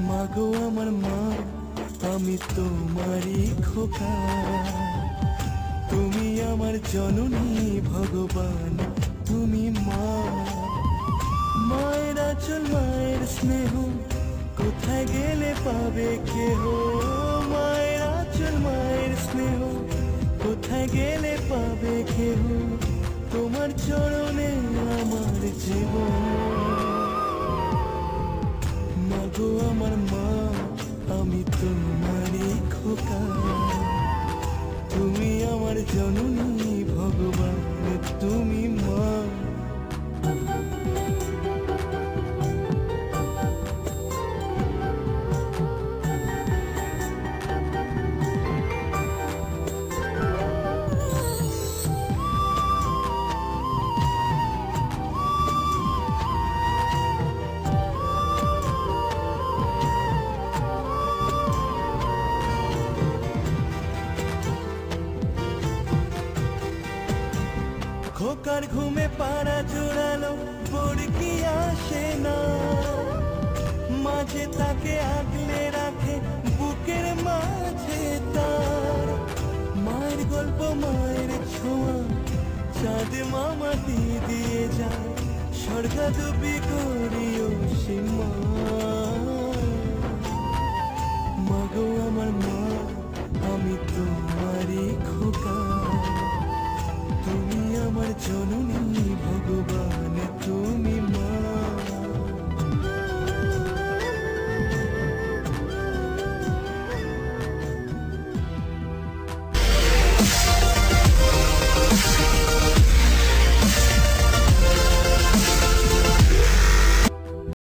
মাগো আমার মা, আমি তোমারই খোকা। তুমি আমার জননী ভগবান, তুমি মা। মায়ের আঁচল মায়ের স্নেহ কোথায় গেলে পাবে কেহ। মায়ের আঁচল মায়ের স্নেহ কোথায় গেলে পাবে কেহ। তোমার চরণে আমার জীবন। মাগো আমার মা, আমি তোমারই খোকা। তুমি আমার জননী ভগবান, তুমি মা। খোকার ঘুমে পাড়া জোড়ালো পড় কি আসে না। মাঝে তাকে আগলে রাখে বুকের মাঝে তার। মায়ের গল্প মায়ের ছোঁয়া, চাঁদ মামাটি দিয়ে যায়। স্বর্গাদুবি করিও সীম